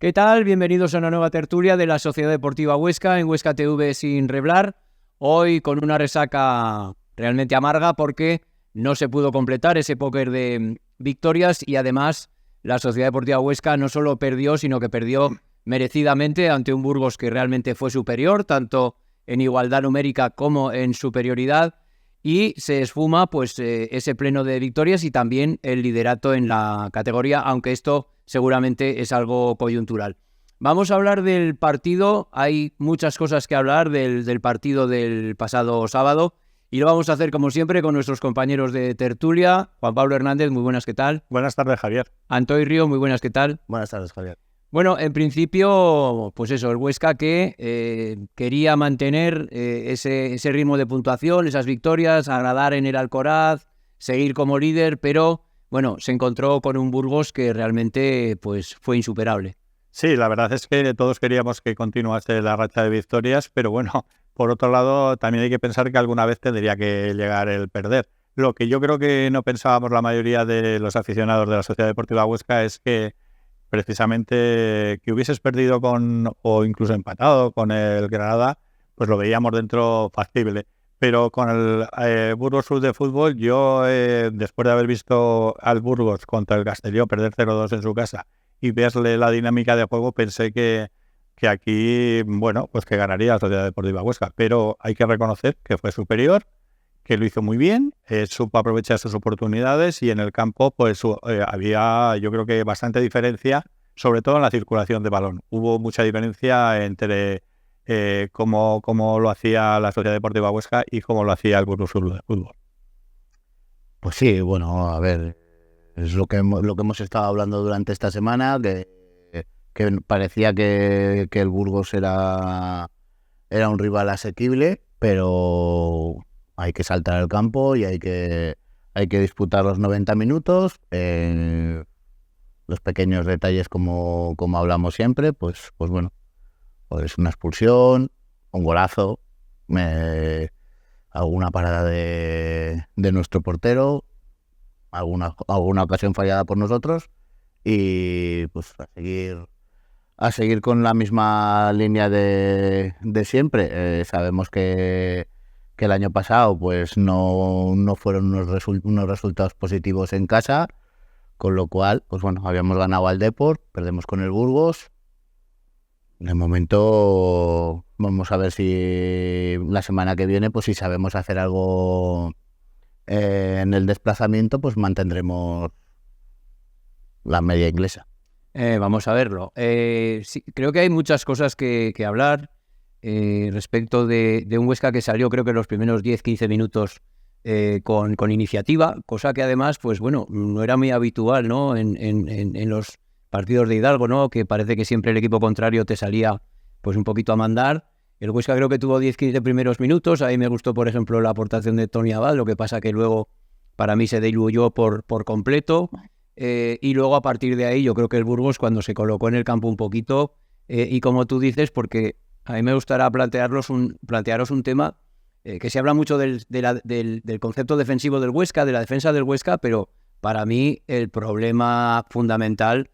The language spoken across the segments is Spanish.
¿Qué tal? Bienvenidos a una nueva tertulia de la Sociedad Deportiva Huesca en Huesca TV sin Reblar. Hoy con una resaca realmente amarga porque no se pudo completar ese póker de victorias y además la Sociedad Deportiva Huesca no solo perdió, sino que perdió merecidamente ante un Burgos que realmente fue superior, tanto en igualdad numérica como en superioridad, y se esfuma pues ese pleno de victorias y también el liderato en la categoría, aunque esto seguramente es algo coyuntural. Vamos a hablar del partido, hay muchas cosas que hablar del partido del pasado sábado y lo vamos a hacer como siempre con nuestros compañeros de tertulia. Juan Pablo Hernández, muy buenas, ¿qué tal? Buenas tardes, Javier. Antoy Río, muy buenas, ¿qué tal? Buenas tardes, Javier. Bueno, en principio, pues eso, el Huesca que quería mantener ese ritmo de puntuación, esas victorias, agradar en el Alcoraz, seguir como líder, pero bueno, se encontró con un Burgos que realmente pues fue insuperable. Sí, la verdad es que todos queríamos que continuase la racha de victorias, pero bueno, por otro lado, también hay que pensar que alguna vez tendría que llegar el perder. Lo que yo creo que no pensábamos la mayoría de los aficionados de la Sociedad Deportiva Huesca es que precisamente que hubieses perdido o incluso empatado con el Granada, pues lo veíamos dentro factible. Pero con el Burgos Club de Fútbol, yo después de haber visto al Burgos contra el Castelló perder 0-2 en su casa y verle la dinámica de juego, pensé que aquí, bueno, pues que ganaría la Sociedad Deportiva Huesca. Pero hay que reconocer que fue superior, que lo hizo muy bien, supo aprovechar sus oportunidades y en el campo pues había, yo creo que bastante diferencia, sobre todo en la circulación de balón. Hubo mucha diferencia entre cómo lo hacía la Sociedad Deportiva Huesca y cómo lo hacía el Burgos Club de Fútbol. Pues sí, bueno, a ver, es lo que hemos estado hablando durante esta semana, que parecía que el Burgos era un rival asequible, pero hay que saltar al campo y hay que disputar los 90 minutos. Los pequeños detalles como hablamos siempre, pues bueno, pues una expulsión, un golazo, alguna parada de nuestro portero, alguna ocasión fallada por nosotros y pues a seguir con la misma línea de siempre. Sabemos que el año pasado pues no fueron unos resultados positivos en casa, con lo cual, pues bueno, habíamos ganado al Depor, perdemos con el Burgos. De momento vamos a ver si la semana que viene, pues si sabemos hacer algo en el desplazamiento, pues mantendremos la media inglesa. Vamos a verlo. Sí, creo que hay muchas cosas que hablar respecto de un Huesca que salió creo que en los primeros 10-15 minutos con iniciativa, cosa que además pues bueno, no era muy habitual, ¿no? En los partidos de Hidalgo, ¿no? Que parece que siempre el equipo contrario te salía pues un poquito a mandar. El Huesca creo que tuvo 10-15 primeros minutos. A mí me gustó, por ejemplo, la aportación de Tony Abad, lo que pasa que luego para mí se diluyó por completo. Y luego a partir de ahí yo creo que el Burgos cuando se colocó en el campo un poquito y como tú dices, porque a mí me gustará plantearos un tema que se habla mucho del concepto defensivo del Huesca, de la defensa del Huesca, pero para mí el problema fundamental,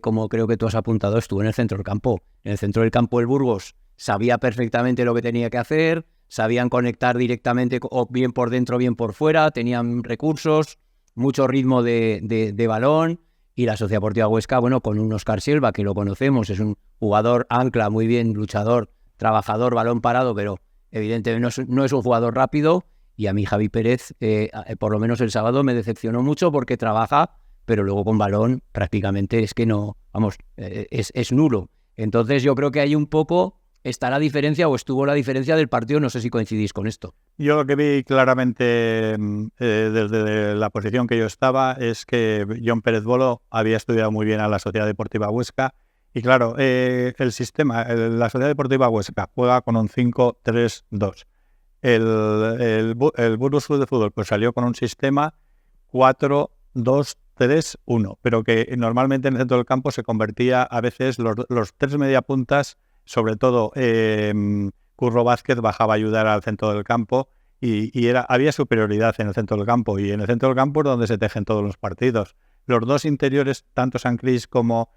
como creo que tú has apuntado, estuvo en el centro del campo. En el centro del campo el Burgos sabía perfectamente lo que tenía que hacer, sabían conectar directamente o bien por dentro o bien por fuera, tenían recursos, mucho ritmo de balón, y la Sociedad Deportiva Huesca, bueno, con un Óscar Silva, que lo conocemos, es un jugador ancla, muy bien, luchador, trabajador, balón parado, pero evidentemente no es un jugador rápido, y a mí Javi Pérez, por lo menos el sábado, me decepcionó mucho porque trabaja, pero luego con balón prácticamente es que no, vamos, es nulo. Entonces yo creo que hay un poco, está la diferencia o estuvo la diferencia del partido, no sé si coincidís con esto. Yo lo que vi claramente desde la posición que yo estaba es que Jon Pérez Bolo había estudiado muy bien a la Sociedad Deportiva Huesca y claro, el sistema, la Sociedad Deportiva Huesca juega con un 5-3-2. El Burgos Club de Fútbol pues salió con un sistema 4-2-3-1, pero que normalmente en el centro del campo se convertía a veces los tres mediapuntas, sobre todo Curro Vázquez bajaba a ayudar al centro del campo y había superioridad en el centro del campo, y en el centro del campo es donde se tejen todos los partidos. Los dos interiores, tanto San Cris como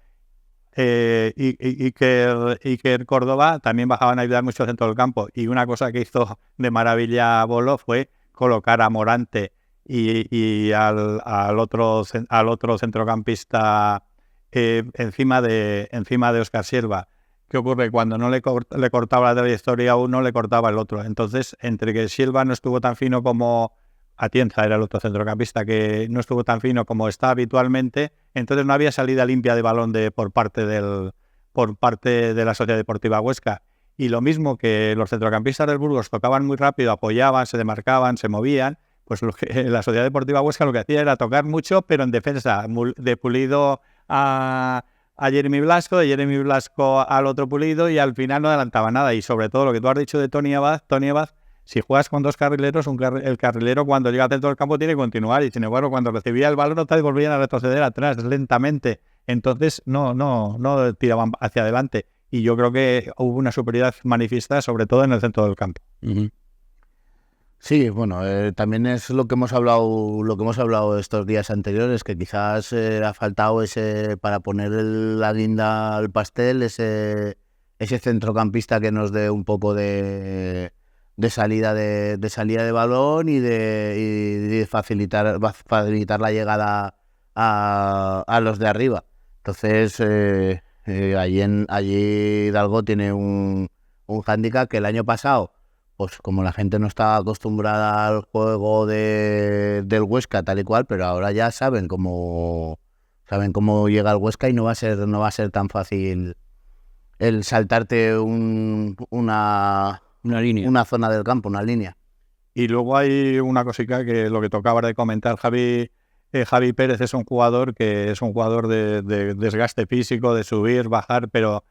Iker Córdoba también bajaban a ayudar mucho al centro del campo. Y una cosa que hizo de maravilla Bolo fue colocar a Morante y al otro centrocampista encima de Óscar Silva. ¿Qué ocurre? Cuando no le cortaba la trayectoria a uno, le cortaba el otro. Entonces, entre que Silva no estuvo tan fino como Atienza, era el otro centrocampista, que no estuvo tan fino como está habitualmente, entonces no había salida limpia de balón por parte de la Sociedad Deportiva Huesca. Y lo mismo que los centrocampistas del Burgos tocaban muy rápido, apoyaban, se demarcaban, se movían, pues la Sociedad Deportiva Huesca lo que hacía era tocar mucho, pero en defensa, de Pulido a Jeremy Blasco, de Jeremy Blasco al otro Pulido, y al final no adelantaba nada. Y sobre todo lo que tú has dicho de Tony Abad, si juegas con dos carrileros, el carrilero cuando llega al centro del campo tiene que continuar, y sin embargo cuando recibía el balón otra vez volvían a retroceder atrás lentamente. Entonces no tiraban hacia adelante. Y yo creo que hubo una superioridad manifiesta, sobre todo en el centro del campo. Uh-huh. Sí, bueno, también es lo que hemos hablado estos días anteriores, que quizás ha faltado para poner la guinda al pastel, ese centrocampista que nos dé un poco de salida de balón y de facilitar la llegada a los de arriba. Entonces, allí Hidalgo tiene un hándicap que el año pasado, pues como la gente no está acostumbrada al juego del Huesca tal y cual, pero ahora ya saben cómo llega el Huesca, y no va a ser tan fácil el saltarte una línea, una zona del campo, una línea. Y luego hay una cosita que lo que tocaba de comentar Javi Pérez, es un jugador de desgaste físico, de subir, bajar, pero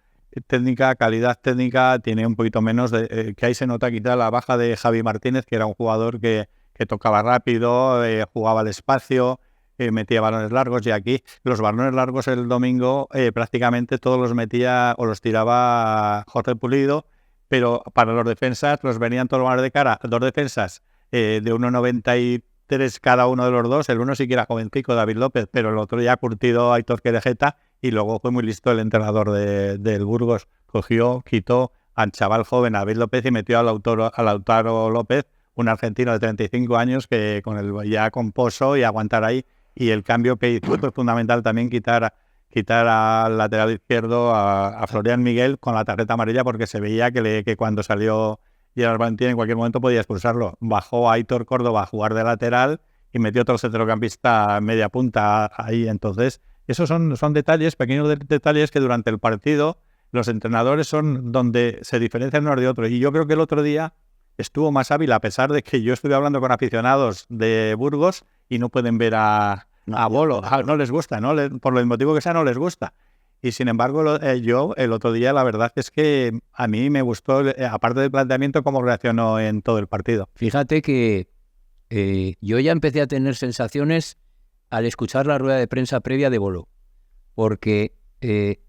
calidad técnica tiene un poquito menos, que ahí se nota quizá la baja de Javi Martínez, que era un jugador que tocaba rápido, jugaba al espacio, metía balones largos, y aquí los balones largos el domingo prácticamente todos los metía o los tiraba Jorge Pulido, pero para los defensas los venían todos los balones de cara, dos defensas de 1,93 cada uno de los dos, el uno sí que era jovencico, David López, pero el otro ya curtido, Aitor Querejeta. Y luego fue muy listo el entrenador del Burgos. Quitó al chaval joven, a David López, y metió a Lautaro López, un argentino de 35 años, que ya con pozo y aguantar ahí. Y el cambio que hizo fue fundamental también, quitar al lateral izquierdo a Florian Miguel con la tarjeta amarilla, porque se veía que cuando salió Gerard Valentín en cualquier momento podía expulsarlo. Bajó a Aitor Córdoba a jugar de lateral y metió otro centrocampista media punta ahí. Entonces, esos son detalles, pequeños detalles, que durante el partido los entrenadores son donde se diferencian unos de otros. Y yo creo que el otro día estuvo más hábil, a pesar de que yo estuve hablando con aficionados de Burgos y no pueden ver a Bolo. No les gusta, ¿no? Por el motivo que sea, no les gusta. Y sin embargo, yo el otro día, la verdad es que a mí me gustó, aparte del planteamiento, cómo reaccionó en todo el partido. Fíjate que yo ya empecé a tener sensaciones al escuchar la rueda de prensa previa de Bolo, porque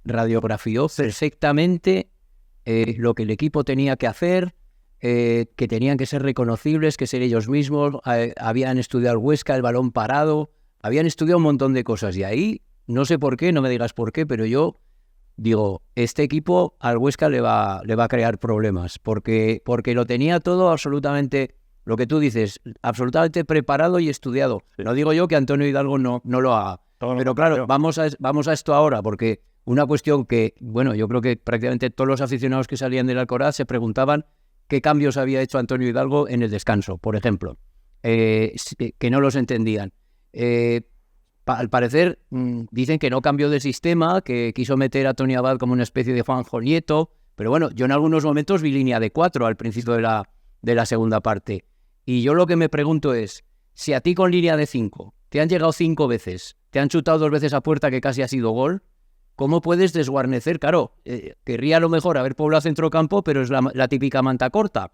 radiografió perfectamente lo que el equipo tenía que hacer, que tenían que ser reconocibles, que ser ellos mismos, habían estudiado el Huesca, el balón parado, habían estudiado un montón de cosas, y ahí, no sé por qué, no me digas por qué, pero yo digo, este equipo al Huesca le va a crear problemas, porque lo tenía todo absolutamente, lo que tú dices, absolutamente preparado y estudiado. No digo yo que Antonio Hidalgo no lo haga, pero claro, vamos a esto ahora, porque una cuestión que, bueno, yo creo que prácticamente todos los aficionados que salían del Alcoraz se preguntaban qué cambios había hecho Antonio Hidalgo en el descanso, por ejemplo, que no los entendían. Al parecer dicen que no cambió de sistema, que quiso meter a Tony Abad como una especie de Juanjo Nieto, pero bueno, yo en algunos momentos vi línea de 4 al principio de la segunda parte. Y yo lo que me pregunto es, si a ti con línea de 5 te han llegado 5 veces, te han chutado 2 veces a puerta que casi ha sido gol, ¿cómo puedes desguarnecer? Claro, querría a lo mejor haber poblado centrocampo, pero es la típica manta corta.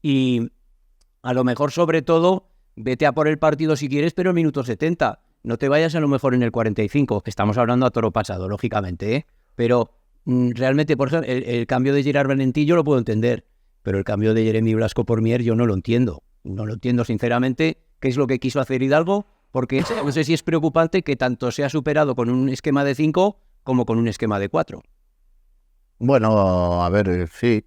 Y a lo mejor, sobre todo, vete a por el partido si quieres, pero en minuto 70. No te vayas a lo mejor en el 45. Estamos hablando a toro pasado, lógicamente, ¿eh? Pero realmente, por ejemplo, el cambio de Gerard Valentí yo lo puedo entender, pero el cambio de Jeremy Blasco por Mier yo no lo entiendo. No lo entiendo, sinceramente, qué es lo que quiso hacer Hidalgo, porque no sé si es preocupante que tanto sea superado con un esquema de 5 como con un esquema de 4. Bueno, a ver, sí.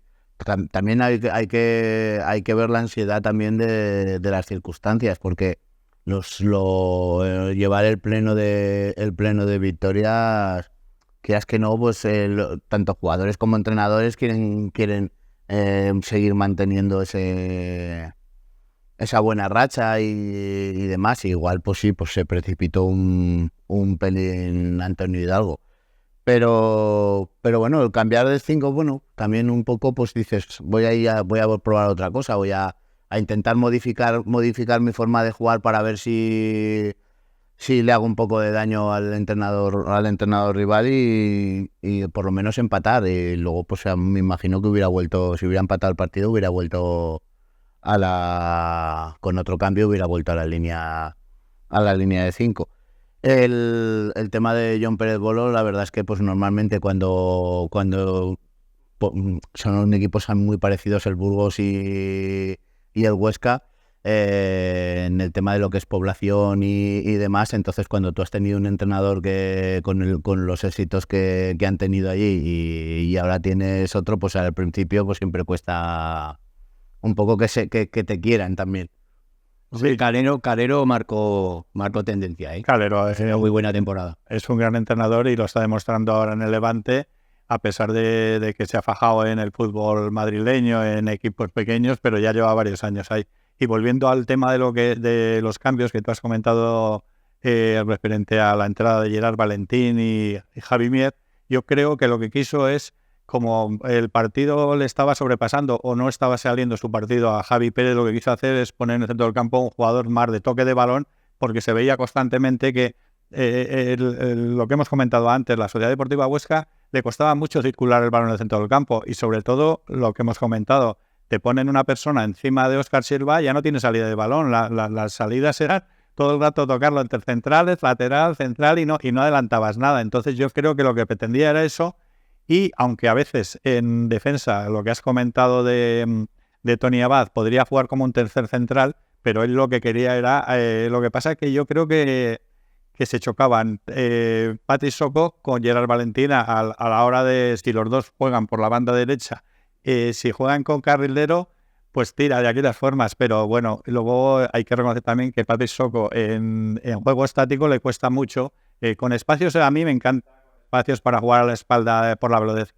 También hay que ver la ansiedad también de las circunstancias, porque llevar el pleno de victorias, quieras que no, pues tanto jugadores como entrenadores quieren seguir manteniendo esa buena racha y demás. Igual, pues sí, pues se precipitó un pelín Antonio Hidalgo. Pero bueno, el cambiar de 5, bueno, también un poco, pues dices, voy a probar otra cosa, voy a intentar modificar mi forma de jugar para ver si le hago un poco de daño al entrenador rival y por lo menos empatar. Y luego, pues me imagino que hubiera vuelto, si hubiera empatado el partido, hubiera vuelto con otro cambio, hubiera vuelto a la línea de 5. El tema de Jon Pérez Bolo, la verdad es que pues normalmente cuando son equipos muy parecidos el Burgos y el Huesca, en el tema de lo que es población y demás, entonces cuando tú has tenido un entrenador que con los éxitos que han tenido allí y ahora tienes otro, pues al principio pues siempre cuesta un poco que te quieran también. Sí. Calero marcó tendencia, ¿eh? Calero es una muy buena temporada. Es un gran entrenador y lo está demostrando ahora en el Levante, a pesar de que se ha fajado en el fútbol madrileño, en equipos pequeños, pero ya lleva varios años ahí. Y volviendo al tema de los cambios que tú has comentado referente a la entrada de Gerard Valentín y Javi Mier, yo creo que lo que quiso es, como el partido le estaba sobrepasando o no estaba saliendo su partido a Javi Pérez, lo que quiso hacer es poner en el centro del campo un jugador más de toque de balón, porque se veía constantemente que lo que hemos comentado antes, la Sociedad Deportiva Huesca le costaba mucho circular el balón en el centro del campo y sobre todo lo que hemos comentado, te ponen una persona encima de Óscar Silva, ya no tiene salida de balón, las salidas eran todo el rato tocarlo entre centrales, lateral, central y no adelantabas nada. Entonces yo creo que lo que pretendía era eso. Y aunque a veces en defensa, lo que has comentado de Tony Abad, podría jugar como un tercer central, pero él lo que quería era... lo que pasa es que yo creo que se chocaban Patrick Soko con Gerard Valentín a la hora de si los dos juegan por la banda derecha. Si juegan con carrilero, pues tira de aquellas formas. Pero bueno, luego hay que reconocer también que Patrick Soko en juego estático le cuesta mucho. Con espacios a mí me encanta. Espacios para jugar a la espalda por la velocidad.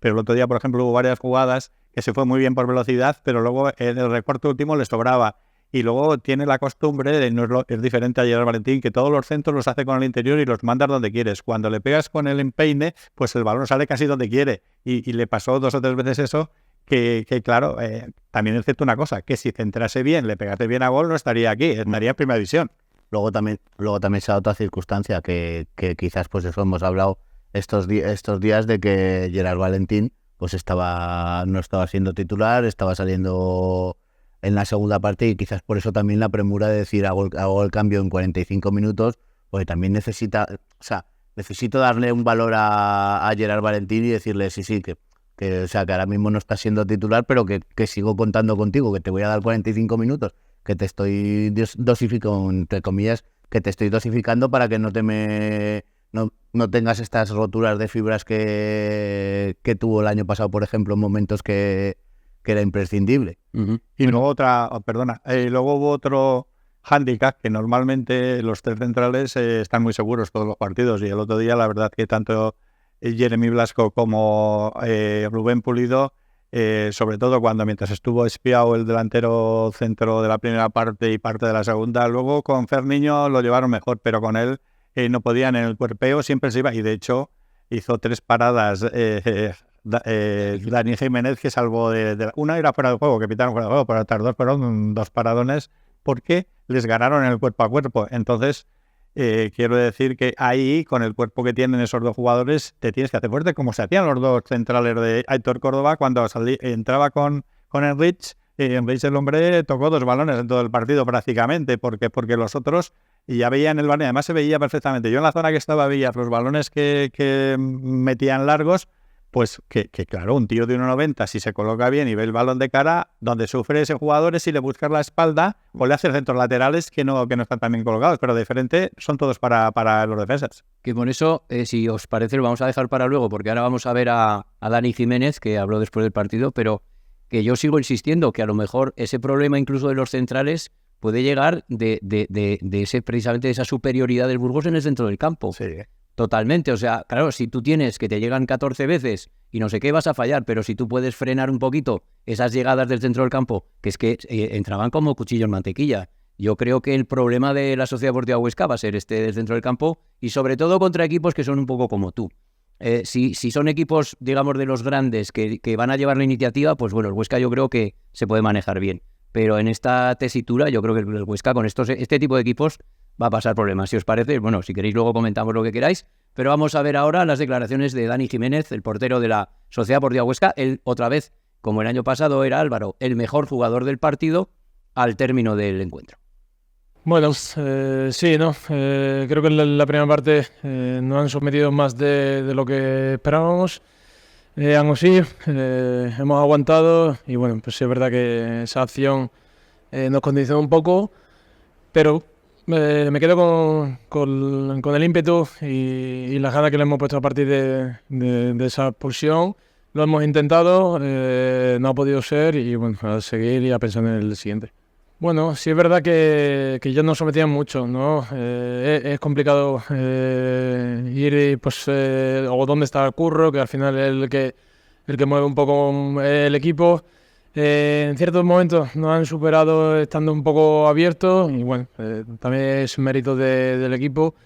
Pero el otro día, por ejemplo, hubo varias jugadas que se fue muy bien por velocidad, pero luego en el recorte último le sobraba. Y luego tiene la costumbre, es diferente a Gerard Valentín, que todos los centros los hace con el interior y los mandas donde quieres. Cuando le pegas con el empeine, pues el balón sale casi donde quiere. Y le pasó 2 o 3 veces eso, que claro, también es cierto una cosa, que si centrase bien, le pegase bien a gol, no estaría aquí, estaría en primera división. Luego también se da otra circunstancia que quizás pues eso hemos hablado estos días de que Gerard Valentín pues no estaba siendo titular, estaba saliendo en la segunda parte y quizás por eso también la premura de decir hago el cambio en 45 minutos, porque también necesito darle un valor a Gerard Valentín y decirle sí, que ahora mismo no está siendo titular, pero que sigo contando contigo, que te voy a dar 45 minutos. Que te estoy dosificando, entre comillas, que te estoy dosificando para que no tengas estas roturas de fibras que tuvo el año pasado, por ejemplo, en momentos que era imprescindible. Uh-huh. Y luego luego hubo otro hándicap, que normalmente los 3 centrales están muy seguros todos los partidos, y el otro día la verdad que tanto Jeremy Blasco como Rubén Pulido, sobre todo mientras estuvo espiado el delantero centro de la primera parte y parte de la segunda, luego con Ferniño lo llevaron mejor, pero con él no podían, en el cuerpeo siempre se iba, y de hecho hizo 3 paradas Dani Jiménez, que salvó una era fuera de juego, que pitaron fuera de juego, pero otras 2 fueron 2 paradones porque les ganaron en el cuerpo a cuerpo. Entonces quiero decir que ahí, con el cuerpo que tienen esos 2 jugadores, te tienes que hacer fuerte, como se hacían los 2 centrales de Aitor Córdoba cuando entraba con Enrich. Enrich, el hombre, tocó 2 balones en todo el partido prácticamente, porque los otros ya veían el balón, además se veía perfectamente. Yo en la zona que estaba veía los balones que metían largos, pues que claro, un tío de 1,90, si se coloca bien y ve el balón de cara, donde sufre ese jugador es si le buscas la espalda o le haces centros laterales que no están tan bien colocados, pero de frente son todos para los defensas. Que con eso, si os parece, lo vamos a dejar para luego, porque ahora vamos a ver a Dani Jiménez, que habló después del partido, pero que yo sigo insistiendo que a lo mejor ese problema incluso de los centrales puede llegar de precisamente de esa superioridad del Burgos en el centro del campo. Sí. Totalmente, o sea, claro, si tú tienes que te llegan 14 veces y no sé qué vas a fallar, pero si tú puedes frenar un poquito esas llegadas del centro del campo, que es que entraban como cuchillo en mantequilla. Yo creo que el problema de la Sociedad Deportiva Huesca va a ser este del centro del campo y sobre todo contra equipos que son un poco como tú. Si son equipos, digamos, de los grandes que van a llevar la iniciativa, pues bueno, el Huesca yo creo que se puede manejar bien. Pero en esta tesitura yo creo que el Huesca con este tipo de equipos va a pasar problemas. Si os parece, bueno, si queréis luego comentamos lo que queráis, pero vamos a ver ahora las declaraciones de Dani Jiménez, el portero de la Sociedad Deportiva Huesca. Él, otra vez, como el año pasado, era Álvaro, el mejor jugador del partido al término del encuentro. Bueno, sí, ¿no? Creo que en la primera parte nos han sometido más de lo que esperábamos. Aún así, hemos aguantado y bueno, pues sí es verdad que esa acción nos condicionó un poco, pero me quedo con el ímpetu y las ganas que le hemos puesto a partir de esa expulsión. Lo hemos intentado, no ha podido ser y bueno, a seguir y a pensar en el siguiente. Bueno, sí es verdad que ya nos sometían mucho, ¿no? Es complicado ir, pues, o dónde está Curro, que al final es el que mueve un poco el equipo. En ciertos momentos nos han superado estando un poco abiertos y bueno, también es mérito del equipo.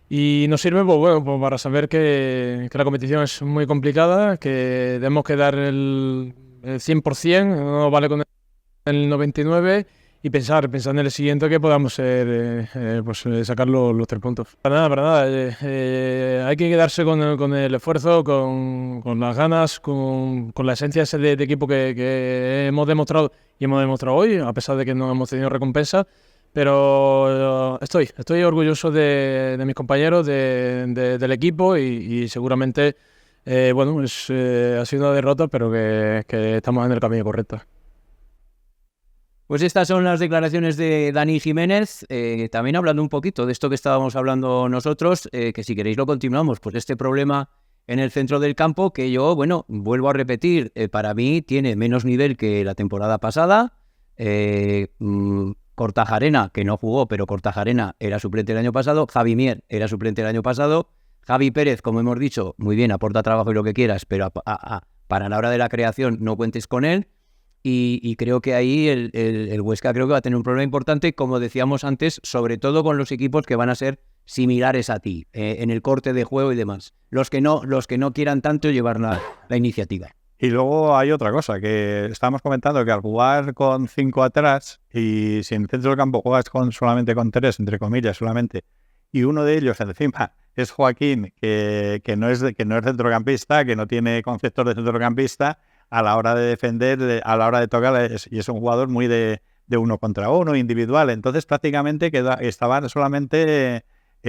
Y nos sirve pues para saber que la competición es muy complicada, que debemos que dar el 100%, no nos vale con el 99%. Y pensar en el siguiente que podamos sacar los 3 puntos. Para nada. Hay que quedarse con el esfuerzo, con las ganas, con la esencia ese de equipo que hemos demostrado y hemos demostrado hoy, a pesar de que no hemos tenido recompensa. Pero estoy orgulloso de mis compañeros, del equipo y seguramente ha sido una derrota, pero que estamos en el camino correcto. Pues estas son las declaraciones de Dani Jiménez, también hablando un poquito de esto que estábamos hablando nosotros, que si queréis lo continuamos, pues este problema en el centro del campo que yo, bueno, vuelvo a repetir, para mí tiene menos nivel que la temporada pasada. Kortajarena, que no jugó, pero Kortajarena era suplente el año pasado, Javi Mier era suplente el año pasado, Javi Pérez, como hemos dicho, muy bien, aporta trabajo y lo que quieras, pero para la hora de la creación no cuentes con él. Y creo que ahí el Huesca creo que va a tener un problema importante, como decíamos antes, sobre todo con los equipos que van a ser similares a ti, en el corte de juego y demás. Los que no quieran tanto llevar la iniciativa. Y luego hay otra cosa, que estábamos comentando que al jugar con 5 atrás y si en el centro del campo juegas solamente con 3, entre comillas, solamente, y uno de ellos encima es Joaquín, que no es centrocampista, que no tiene conceptos de centrocampista, a la hora de defender, a la hora de tocar, y es un jugador muy de 1 contra 1, individual. Entonces prácticamente estaban solamente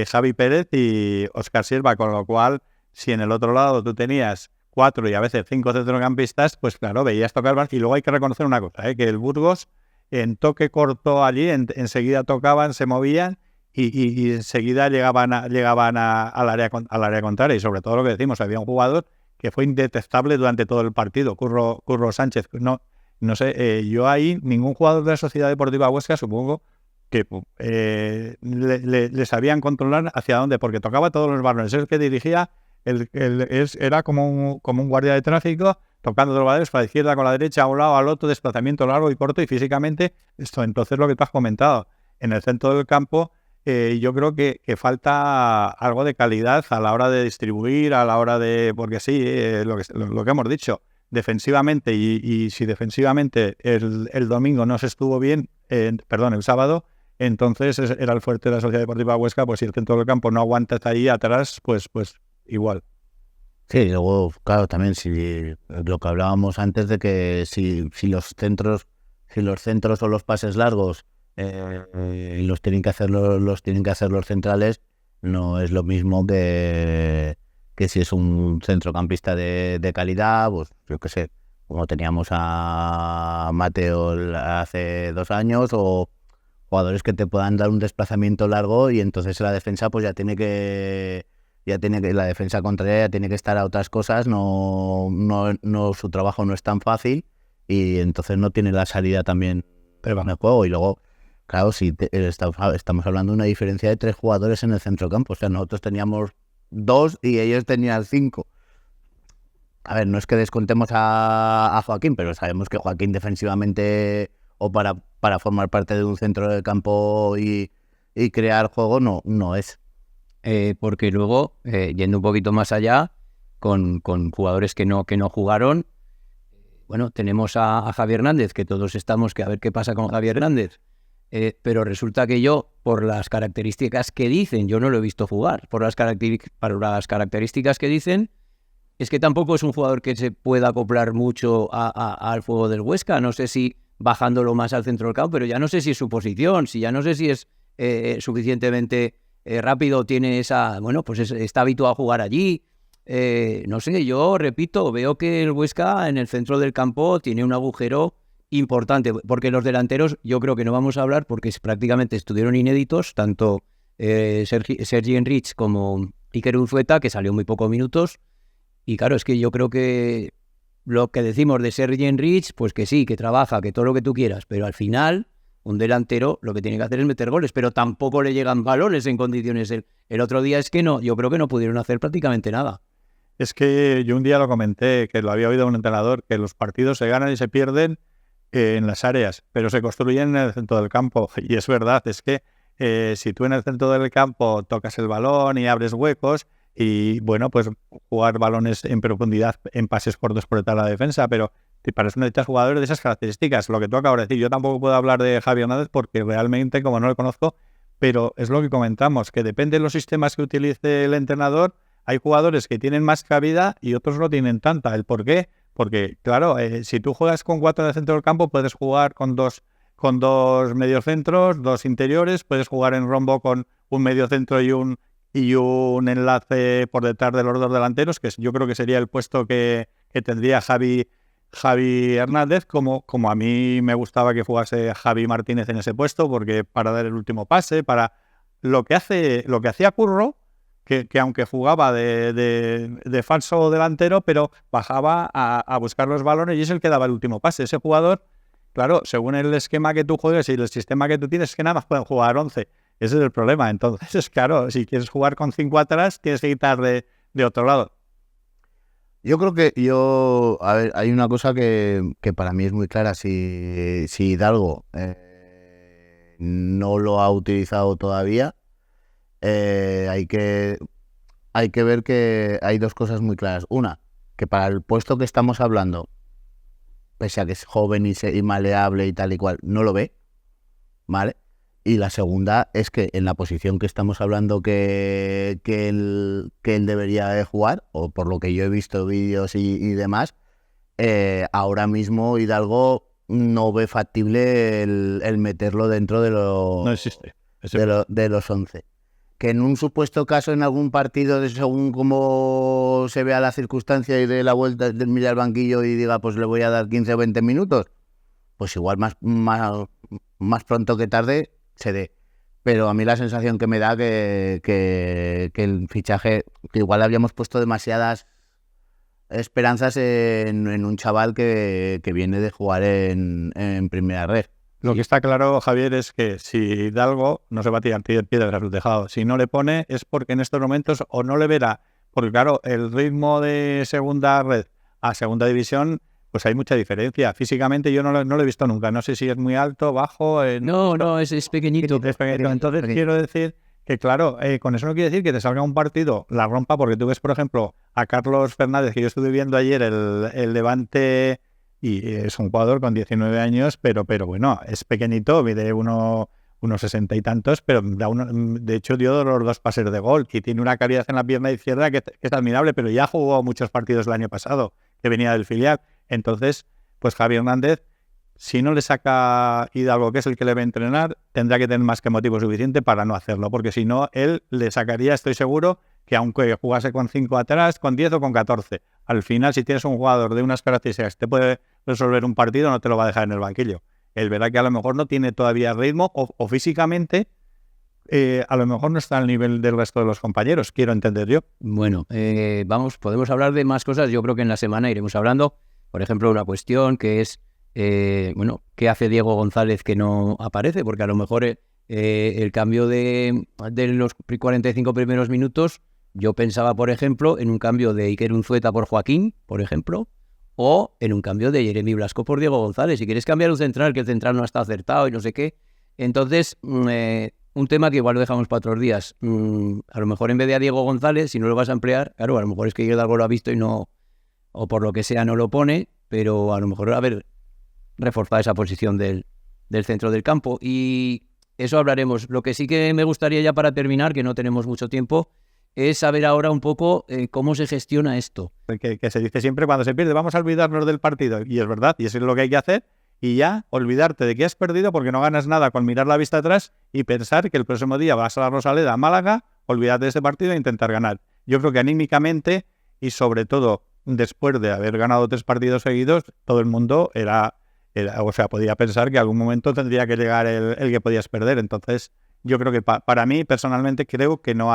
Javi Pérez y Óscar Silva, con lo cual, si en el otro lado tú tenías 4 y a veces 5 centrocampistas, pues claro, veías tocar más. Y luego hay que reconocer una cosa, que el Burgos en toque corto allí, enseguida tocaban, se movían y enseguida llegaban al área contraria. Y sobre todo lo que decimos, había un jugador que fue indetectable durante todo el partido, Curro Sánchez. No sé, yo ahí, ningún jugador de la Sociedad Deportiva Huesca, supongo que le sabían controlar hacia dónde, porque tocaba todos los balones. El que dirigía, era como un guardia de tráfico, tocando los balones para la izquierda con la derecha, a un lado, al otro, desplazamiento largo y corto, y físicamente, entonces lo que tú has comentado, en el centro del campo, yo creo que falta algo de calidad a la hora de distribuir, a la hora de... Porque sí, lo que hemos dicho, defensivamente, y si defensivamente el domingo no se estuvo bien, el sábado, entonces era el fuerte de la Sociedad Deportiva Huesca, pues si el centro del campo no aguanta hasta ahí atrás, pues igual. Sí, luego, claro, también si lo que hablábamos antes de que si los centros o los pases largos los tienen que hacer los centrales, no es lo mismo que que si es un centrocampista de calidad, pues yo qué sé, como teníamos a Mateo hace 2 años, o jugadores que te puedan dar un desplazamiento largo, y entonces la defensa pues la defensa contraria ya tiene que estar a otras cosas, no, su trabajo no es tan fácil, y entonces no tiene la salida también en el juego. Y luego, claro, si estamos hablando de una diferencia de 3 jugadores en el centrocampo, o sea, nosotros teníamos 2 y ellos tenían 5. A ver, no es que descontemos a Joaquín, pero sabemos que Joaquín defensivamente, o para formar parte de un centro del campo y crear juego, no es. Porque luego, yendo un poquito más allá, con jugadores que no jugaron, bueno, tenemos a Javi Hernández, que todos estamos que a ver qué pasa con Javi Hernández, pero resulta que yo, por las características que dicen, yo no lo he visto jugar, por las características que dicen, es que tampoco es un jugador que se pueda acoplar mucho al juego del Huesca. No sé si bajándolo más al centro del campo, pero ya no sé si es su posición, si ya no sé si es suficientemente rápido, tiene esa, bueno, pues está habituado a jugar allí. No sé, yo repito, veo que el Huesca en el centro del campo tiene un agujero importante, porque los delanteros yo creo que no vamos a hablar, porque prácticamente estuvieron inéditos, tanto Sergi Enrich como Iker Unzueta, que salió muy pocos minutos. Y claro, es que yo creo que lo que decimos de Sergi Enrich, pues que sí, que trabaja, que todo lo que tú quieras, pero al final un delantero lo que tiene que hacer es meter goles, pero tampoco le llegan balones en condiciones. El otro día es que no, yo creo que no pudieron hacer prácticamente nada. Es que yo un día lo comenté, que lo había oído un entrenador, que los partidos se ganan y se pierden en las áreas, pero se construyen en el centro del campo. Y es verdad, es que si tú en el centro del campo tocas el balón y abres huecos, y bueno, pues jugar balones en profundidad, en pases cortos por detrás de la defensa, pero para eso necesitas jugadores de esas características. Lo que tú acabas de decir, yo tampoco puedo hablar de Javi Hernández porque realmente, como no lo conozco, pero es lo que comentamos, que depende de los sistemas que utilice el entrenador. Hay jugadores que tienen más cabida y otros no tienen tanta. ¿El por qué? Porque, claro, si tú juegas con 4 en el centro del campo, puedes jugar con dos mediocentros, 2 interiores, puedes jugar en rombo con un mediocentro y un enlace por detrás de los 2 delanteros, que yo creo que sería el puesto que tendría Javi Hernández, como a mí me gustaba que jugase Javi Martínez en ese puesto, porque para dar el último pase, para lo que hacía Curro, que aunque jugaba de falso delantero, pero bajaba a buscar los balones y es el que daba el último pase. Ese jugador, claro, según el esquema que tú juegues y el sistema que tú tienes, es que nada más pueden jugar 11. Ese es el problema. Entonces, es claro, si quieres jugar con 5 atrás, tienes que quitar de otro lado. Yo creo que a ver, hay una cosa que para mí es muy clara. Si Hidalgo no lo ha utilizado todavía, hay que ver que hay 2 cosas muy claras. Una, que para el puesto que estamos hablando, pese a que es joven y maleable y tal y cual, no lo ve, ¿vale? Y la segunda es que en la posición que estamos hablando que él debería de jugar, o por lo que yo he visto vídeos y demás, ahora mismo Hidalgo no ve factible el meterlo dentro de los, No existe. de los 11. Que en un supuesto caso, en algún partido, según cómo se vea la circunstancia y de la vuelta, de mirar al banquillo y diga, pues le voy a dar 15 o 20 minutos, pues igual más pronto que tarde se dé. Pero a mí la sensación que me da que el fichaje, que igual habíamos puesto demasiadas esperanzas en un chaval que viene de jugar en primera red. Lo que está claro, Javier, es que si Hidalgo no se va a tirar piedras al tejado, si no le pone es porque en estos momentos o no le verá, porque claro, el ritmo de segunda red a segunda división, pues hay mucha diferencia. Físicamente yo no lo he visto nunca, no sé si es muy alto, bajo... No, es pequeñito. Entonces quiero decir que claro, con eso no quiere decir que te salga un partido, la rompa, porque tú ves, por ejemplo, a Carlos Fernández, que yo estuve viendo ayer el Levante... Y es un jugador con 19 años, pero bueno, es pequeñito, mide unos 60 y tantos, pero de hecho dio los 2 pases de gol y tiene una calidad en la pierna izquierda que es admirable, pero ya jugó muchos partidos el año pasado, que venía del filial. Entonces, pues Javi Hernández, si no le saca Hidalgo, que es el que le va a entrenar, tendrá que tener más que motivo suficiente para no hacerlo, porque si no, él le sacaría, estoy seguro, que aunque jugase con 5 atrás, con 10 o con 14, al final, si tienes un jugador de unas características que te puede resolver un partido, no te lo va a dejar en el banquillo. Él verá que a lo mejor no tiene todavía ritmo o físicamente a lo mejor no está al nivel del resto de los compañeros, quiero entender yo. Bueno, podemos hablar de más cosas. Yo creo que en la semana iremos hablando. Por ejemplo, una cuestión que es, ¿qué hace Diego González que no aparece? Porque a lo mejor el cambio de los 45 primeros minutos, yo pensaba, por ejemplo, en un cambio de Iker Unzueta por Joaquín, por ejemplo, o en un cambio de Jeremy Blasco por Diego González. Si quieres cambiar un central, que el central no está acertado y no sé qué. Entonces, un tema que igual lo dejamos para otros días. A lo mejor en vez de a Diego González, si no lo vas a emplear, claro, a lo mejor es que Hidalgo lo ha visto y no, o por lo que sea no lo pone, pero a lo mejor reforzar esa posición del centro del campo. Y eso hablaremos. Lo que sí que me gustaría ya para terminar, que no tenemos mucho tiempo, es saber ahora un poco cómo se gestiona esto. Que se dice siempre cuando se pierde, vamos a olvidarnos del partido. Y es verdad, y eso es lo que hay que hacer. Y ya olvidarte de que has perdido porque no ganas nada con mirar la vista atrás y pensar que el próximo día vas a la Rosaleda, a Málaga, olvidarte de este partido e intentar ganar. Yo creo que anímicamente y sobre todo después de haber ganado 3 partidos seguidos, todo el mundo podía pensar que algún momento tendría que llegar el que podías perder. Entonces, yo creo que para mí, personalmente, creo que no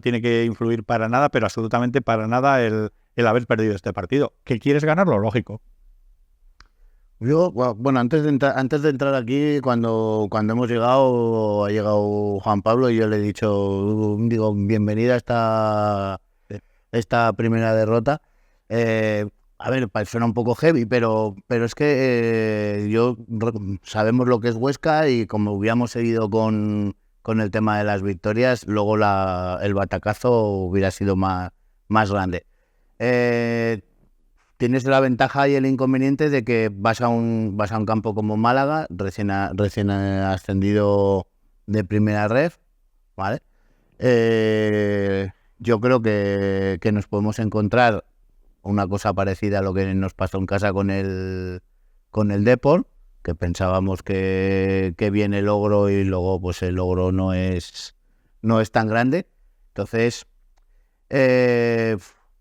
tiene que influir para nada, pero absolutamente para nada el haber perdido este partido. ¿Que quieres ganarlo? Lógico. Yo, bueno, antes de entrar aquí, cuando hemos llegado, ha llegado Juan Pablo y yo le he dicho, bienvenida a esta primera derrota. A ver, suena un poco heavy, pero es que sabemos lo que es Huesca y como hubiéramos seguido con el tema de las victorias, luego el batacazo hubiera sido más grande. Tienes la ventaja y el inconveniente de que vas a un campo como Málaga, recién ascendido de primera ref, ¿vale? Yo creo que nos podemos encontrar una cosa parecida a lo que nos pasó en casa con el Depor, que pensábamos que viene el logro y luego pues el logro no es tan grande. Entonces,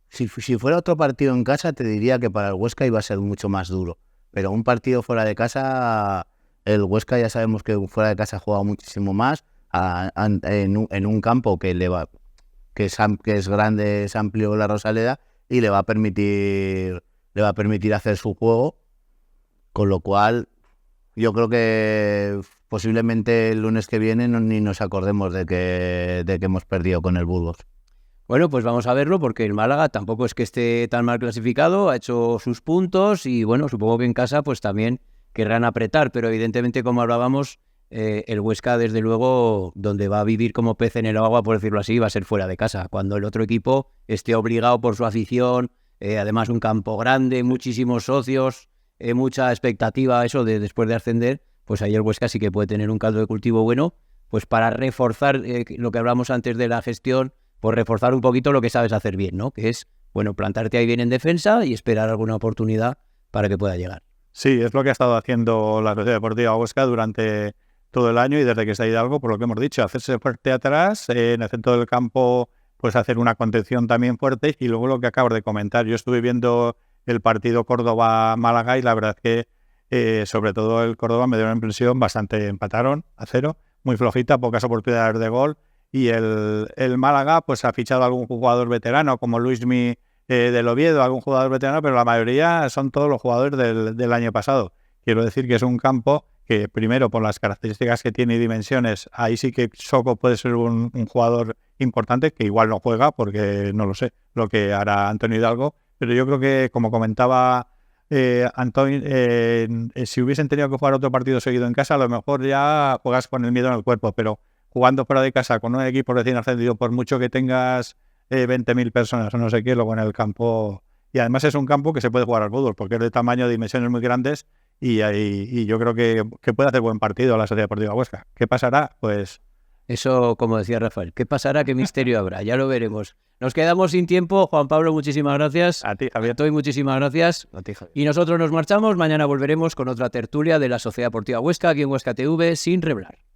si fuera otro partido en casa, te diría que para el Huesca iba a ser mucho más duro. Pero un partido fuera de casa, el Huesca ya sabemos que fuera de casa juega muchísimo más en un campo que es grande, es amplio, la Rosaleda, y le va a permitir hacer su juego. Con lo cual, yo creo que posiblemente el lunes que viene ni nos acordemos de que hemos perdido con el Burgos. Bueno, pues vamos a verlo porque el Málaga tampoco es que esté tan mal clasificado, ha hecho sus puntos y bueno, supongo que en casa pues también querrán apretar, pero evidentemente como hablábamos, el Huesca desde luego donde va a vivir como pez en el agua, por decirlo así, va a ser fuera de casa, cuando el otro equipo esté obligado por su afición, además un campo grande, muchísimos socios, mucha expectativa, eso de después de ascender, pues ahí el Huesca sí que puede tener un caldo de cultivo bueno, pues para reforzar lo que hablamos antes de la gestión, por reforzar un poquito lo que sabes hacer bien, ¿no? Que es, bueno, plantarte ahí bien en defensa y esperar alguna oportunidad para que pueda llegar. Sí, es lo que ha estado haciendo la Sociedad Deportiva Huesca durante todo el año y desde que está Hidalgo, por lo que hemos dicho, hacerse fuerte atrás, en el centro del campo, pues hacer una contención también fuerte y luego lo que acabas de comentar. Yo estuve viendo el partido Córdoba-Málaga y la verdad que sobre todo el Córdoba me dio una impresión bastante, empataron a 0, muy flojita, pocas oportunidades de gol. Y el Málaga pues ha fichado a algún jugador veterano como Luismi del Oviedo, algún jugador veterano, pero la mayoría son todos los jugadores del año pasado. Quiero decir que es un campo que primero por las características que tiene y dimensiones, ahí sí que Soko puede ser un jugador importante, que igual no juega porque no lo sé lo que hará Antonio Hidalgo, pero yo creo que como comentaba Antonio, si hubiesen tenido que jugar otro partido seguido en casa, a lo mejor ya juegas con el miedo en el cuerpo, pero jugando fuera de casa con un equipo recién ascendido, por mucho que tengas 20.000 personas o no sé qué, luego en el campo, y además es un campo que se puede jugar al fútbol, porque es de tamaño, de dimensiones muy grandes, y yo creo que puede hacer buen partido la Sociedad Deportiva Huesca. ¿Qué pasará? Pues eso, como decía Rafael, ¿qué pasará? ¿Qué misterio habrá? Ya lo veremos. Nos quedamos sin tiempo. Juan Pablo, muchísimas gracias. A ti, Javier. Antoy, muchísimas gracias. A ti, Javier. Y nosotros nos marchamos. Mañana volveremos con otra tertulia de la Sociedad Deportiva Huesca, aquí en Huesca TV, sin reblar.